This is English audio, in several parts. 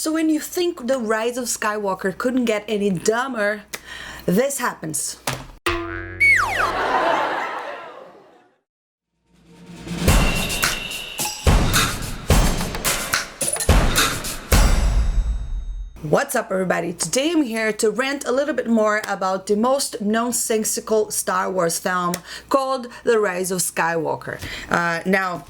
So when you think The Rise of Skywalker couldn't get any dumber, this happens. What's up, everybody? Today I'm here to rant a little bit more about the most nonsensical Star Wars film called The Rise of Skywalker. Now,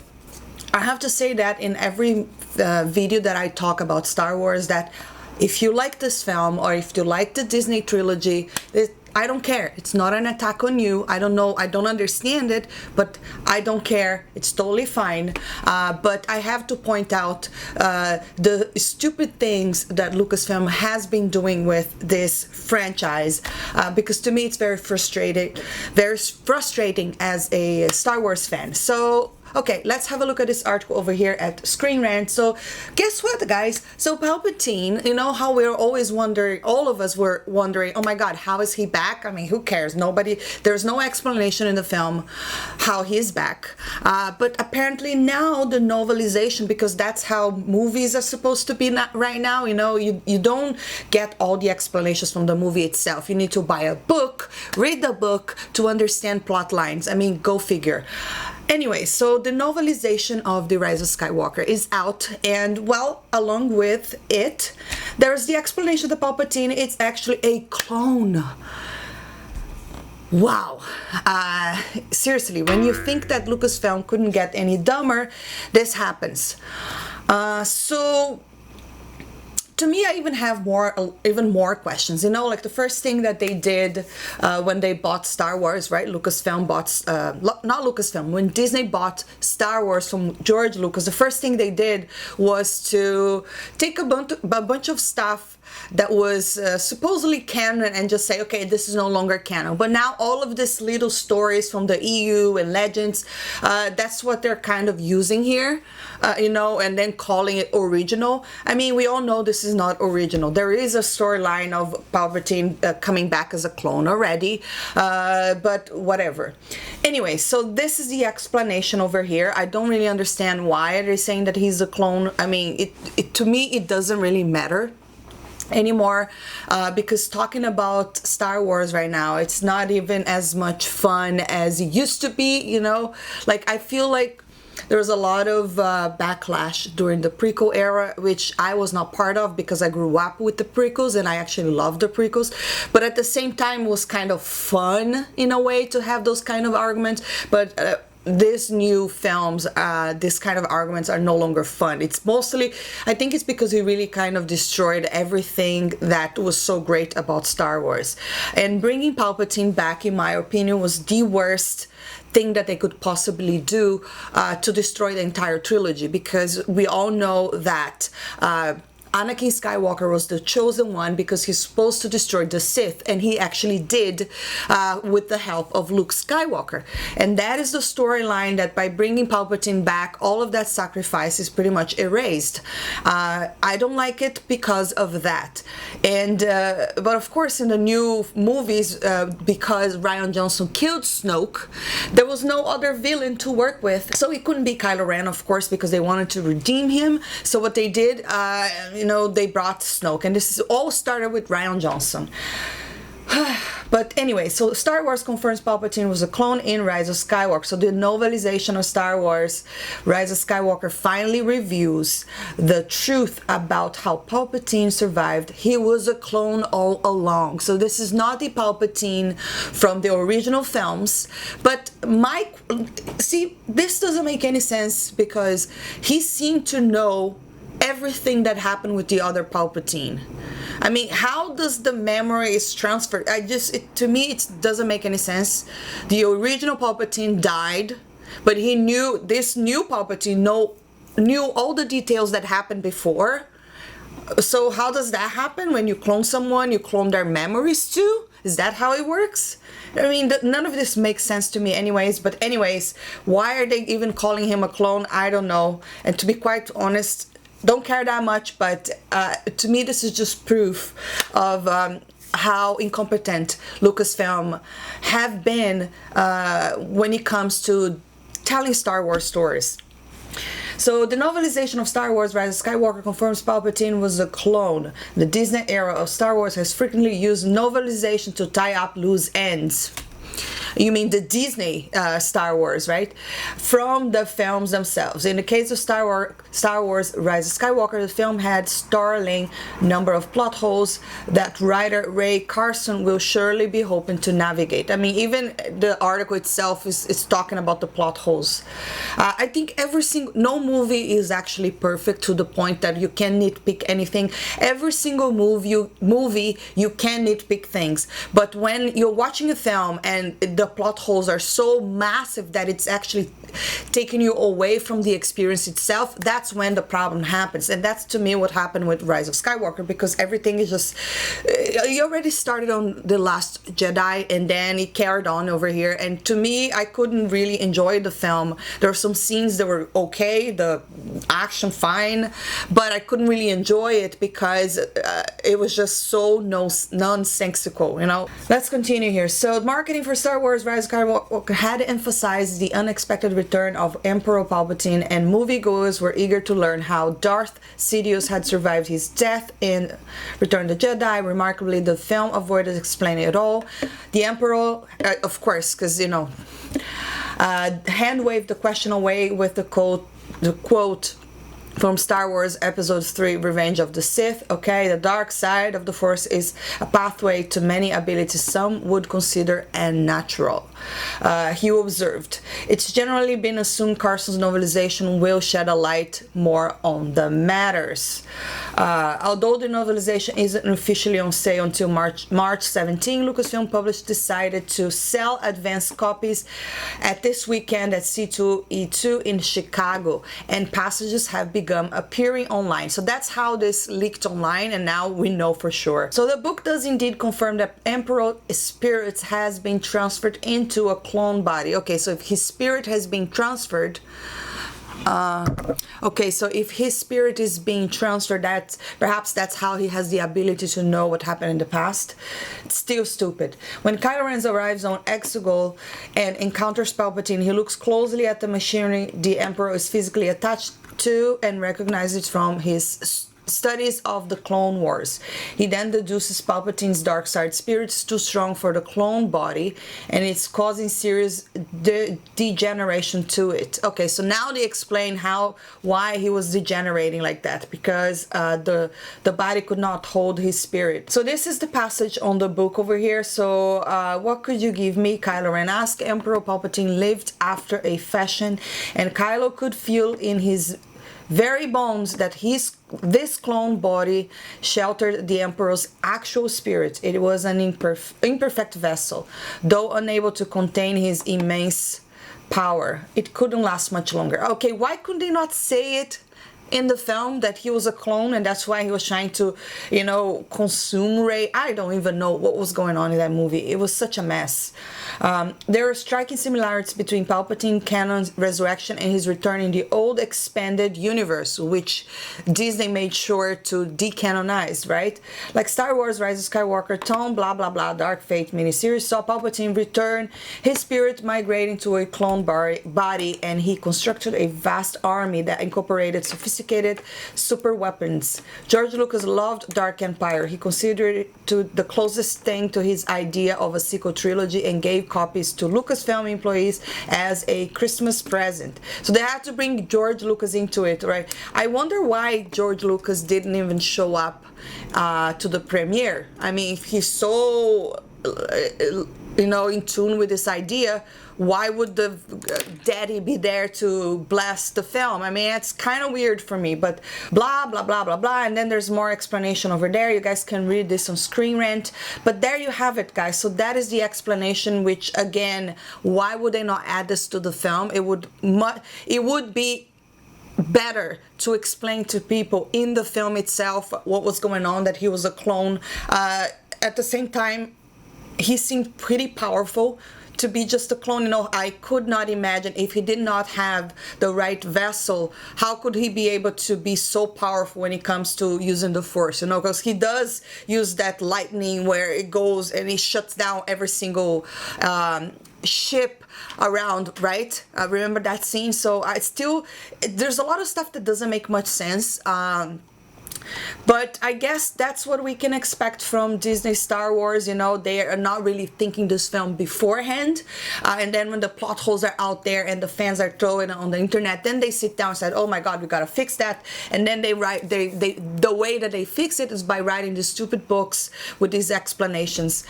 I have to say that in every video that I talk about Star Wars, that if you like this film or if you like the Disney trilogy, I don't care. It's not an attack on you. I don't know. I don't understand it, but I don't care. It's totally fine. But I have to point out the stupid things that Lucasfilm has been doing with this franchise, because to me it's very frustrating as a Star Wars fan. So okay, let's have a look at this article over here at Screen Rant. So guess what, guys? So Palpatine, you know how we're always wondering, all of us were wondering, oh my god, how is he back? I mean, who cares? There's no explanation in the film how he's back. But apparently now the novelization, because that's how movies are supposed to be right now, you know, you don't get all the explanations from the movie itself. You need to buy a book, read the book to understand plot lines. I mean, go figure. Anyway, so the novelization of The Rise of Skywalker is out, and well, along with it, there's the explanation that Palpatine is actually a clone. Wow. Seriously, when you think that Lucasfilm couldn't get any dumber, this happens. So to me, I even have even more questions. You know, like the first thing that they did when they bought Star Wars, right? Lucasfilm bought, not Lucasfilm, when Disney bought Star Wars from George Lucas, the first thing they did was to take a bunch of stuff that was supposedly canon and just say, okay, this is no longer canon. But now all of these little stories from the EU and Legends, that's what they're kind of using here, you know, and then calling it original. I mean, we all know this is not original. There is a storyline of Palpatine coming back as a clone already, but whatever. Anyway, so this is the explanation over here. I don't really understand why they're saying that he's a clone. I mean, to me, it doesn't really matter anymore, because talking about Star Wars right now, it's not even as much fun as it used to be, you know. Like, I feel like there was a lot of backlash during the prequel era, which I was not part of because I grew up with the prequels and I actually loved the prequels. But at the same time, it was kind of fun in a way to have those kind of arguments. But these new films, this kind of arguments are no longer fun. It's mostly, I think it's because he really kind of destroyed everything that was so great about Star Wars. And bringing Palpatine back, in my opinion, was the worst thing that they could possibly do to destroy the entire trilogy, because we all know that Anakin Skywalker was the chosen one because he's supposed to destroy the Sith, and he actually did with the help of Luke Skywalker. And that is the storyline that by bringing Palpatine back, all of that sacrifice is pretty much erased. I don't like it because of that. And but of course in the new movies, because Rian Johnson killed Snoke, there was no other villain to work with. So it couldn't be Kylo Ren, of course, because they wanted to redeem him. So what they did, you know, they brought Snoke, and this is all started with Rian Johnson. But anyway, so Star Wars confirms Palpatine was a clone in Rise of Skywalker. So the novelization of Star Wars Rise of Skywalker finally reveals the truth about how Palpatine survived. He was a clone all along. So this is not the Palpatine from the original films. But see, this doesn't make any sense, because he seemed to know everything that happened with the other Palpatine. I mean, how does the memory is transferred? To me, it doesn't make any sense. The original Palpatine died, but he knew this new Palpatine knew all the details that happened before. So how does that happen? When you clone someone, you clone their memories too? Is that how it works? I mean, none of this makes sense to me anyways. But anyways, why are they even calling him a clone? I don't know. And to be quite honest, don't care that much, but to me this is just proof of how incompetent Lucasfilm have been when it comes to telling Star Wars stories. So the novelization of Star Wars Rise of Skywalker confirms Palpatine was a clone. The Disney era of Star Wars has frequently used novelization to tie up loose ends. You mean the Disney Star Wars, right? From the films themselves. In the case of Star Wars Rise of Skywalker, the film had startling number of plot holes that writer Ray Carson will surely be hoping to navigate. I mean, even the article itself is talking about the plot holes. I think no movie is actually perfect to the point that you can nitpick anything. Every single movie you can nitpick things. But when you're watching a film and the plot holes are so massive that it's actually taking you away from the experience itself, that's when the problem happens. And that's, to me, what happened with Rise of Skywalker, because everything is just, you already started on The Last Jedi and then it carried on over here, and to me, I couldn't really enjoy the film. There were some scenes that were okay, the action fine, but I couldn't really enjoy it because it was just so nonsensical, you know. Let's continue here. So marketing for Star Wars Rise of Skywalker had emphasized the unexpected return of Emperor Palpatine, and moviegoers were eager to learn how Darth Sidious had survived his death in Return of the Jedi. Remarkably, the film avoided explaining it all. The Emperor, of course, because, you know, hand waved the question away with the quote from Star Wars Episode 3, Revenge of the Sith. Okay, the dark side of the Force is a pathway to many abilities some would consider unnatural. He observed, it's generally been assumed Carson's novelization will shed a light more on the matters. Although the novelization isn't officially on sale until March 17, Lucasfilm decided to sell advanced copies at this weekend at C2E2 in Chicago, and passages have begun appearing online. So that's how this leaked online, and now we know for sure. So the book does indeed confirm that Emperor Spirit has been transferred into a clone body. Okay, so if his spirit has been transferred, okay, so if his spirit is being transferred, perhaps that's how he has the ability to know what happened in the past. It's still stupid. When Kylo Ren arrives on Exegol and encounters Palpatine, he looks closely at the machinery the Emperor is physically attached to and recognizes from his studies of the Clone Wars. He then deduces Palpatine's dark side spirit is too strong for the clone body and it's causing serious degeneration to it. Okay, so now they explain why he was degenerating like that, because the body could not hold his spirit. So this is the passage on the book over here. So what could you give me? Kylo Ren asked. Emperor Palpatine lived after a fashion, and Kylo could feel in his very bones that this clone body sheltered the Emperor's actual spirit. It was an imperfect vessel, though unable to contain his immense power. It couldn't last much longer. Okay, why couldn't they not say it in the film that he was a clone and that's why he was trying to, you know, consume Rey? I don't even know what was going on in that movie. It was such a mess. There are striking similarities between Palpatine canon's resurrection and his return in the old expanded universe, which Disney made sure to decanonize, right? Like Star Wars Rise of Skywalker, Tone, blah blah blah, Dark Fate miniseries saw Palpatine return, his spirit migrating to a clone body, and he constructed a vast army that incorporated sophisticated super weapons. George Lucas loved Dark Empire. He considered it to the closest thing to his idea of a sequel trilogy and gave copies to Lucasfilm employees as a Christmas present. So they had to bring George Lucas into it, right? I wonder why George Lucas didn't even show up to the premiere. I mean, if he's so you know, in tune with this idea, why would the daddy be there to bless the film? I mean, it's kind of weird for me, but blah, blah, blah, blah, blah. And then there's more explanation over there. You guys can read this on Screen Rant. But there you have it, guys. So that is the explanation, which, again, why would they not add this to the film? It would be better to explain to people in the film itself what was going on, that he was a clone. At the same time, he seemed pretty powerful to be just a clone. You know, I could not imagine if he did not have the right vessel, how could he be able to be so powerful when it comes to using the Force, you know, because he does use that lightning where it goes and he shuts down every single ship around, right? Remember that scene? So I still, there's a lot of stuff that doesn't make much sense. But I guess that's what we can expect from Disney Star Wars. You know, they are not really thinking this film beforehand, and then when the plot holes are out there and the fans are throwing it on the internet, then they sit down and said, oh my god, we gotta fix that. And then they write, the way that they fix it is by writing these stupid books with these explanations.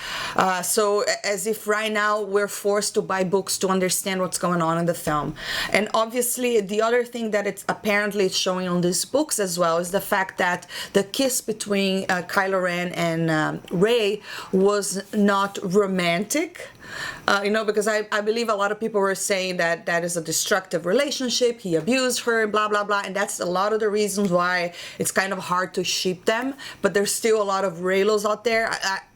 So as if right now we're forced to buy books to understand what's going on in the film. And obviously the other thing that it's apparently showing on these books as well is the fact that the kiss between Kylo Ren and Rey was not romantic. You know, because I believe a lot of people were saying that that is a destructive relationship, he abused her, blah, blah, blah, and that's a lot of the reasons why it's kind of hard to ship them, but there's still a lot of Reylos out there.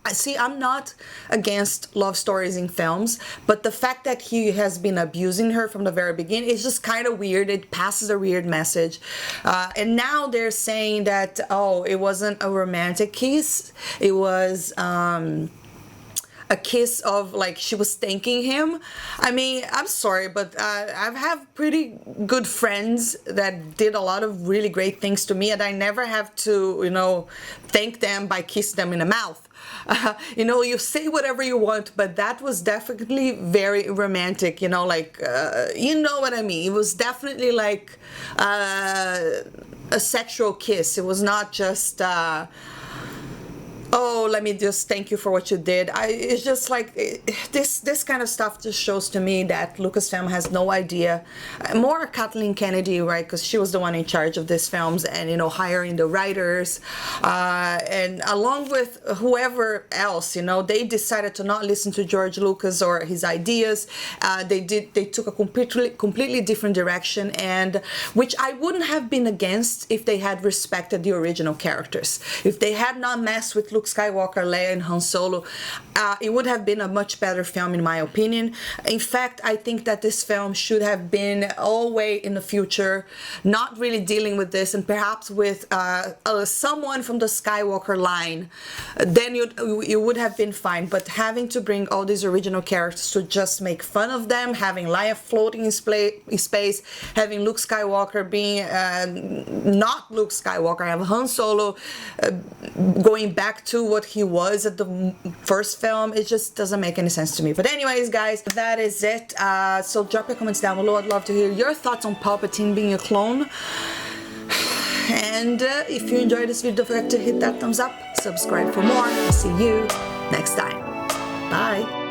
I see, I'm not against love stories in films, but the fact that he has been abusing her from the very beginning is just kind of weird. It passes a weird message. And now they're saying that, oh, it wasn't a romantic kiss, it was a kiss of, like, she was thanking him. I mean, I'm sorry, but I have pretty good friends that did a lot of really great things to me, and I never have to, you know, thank them by kissing them in the mouth. You know, you say whatever you want, but that was definitely very romantic, you know, like, you know what I mean. It was definitely like a sexual kiss. It was not just oh, let me just thank you for what you did. It's just like, this kind of stuff just shows to me that Lucasfilm has no idea. More Kathleen Kennedy, right, because she was the one in charge of these films and, you know, hiring the writers, and along with whoever else, you know, they decided to not listen to George Lucas or his ideas. They took a completely different direction, and which I wouldn't have been against if they had respected the original characters. If they had not messed with Luke Skywalker, Leia, and Han Solo, it would have been a much better film in my opinion. In fact, I think that this film should have been all the way in the future, not really dealing with this, and perhaps with someone from the Skywalker line. Then you would have been fine. But having to bring all these original characters to just make fun of them, having Leia floating in space, having Luke Skywalker being not Luke Skywalker, have Han Solo going back to what he was at the first film, it just doesn't make any sense to me. But anyways, guys, that is it. So drop your comments down below. I'd love to hear your thoughts on Palpatine being a clone. And if you enjoyed this video, don't forget to hit that thumbs up, subscribe for more. I'll see you next time. Bye.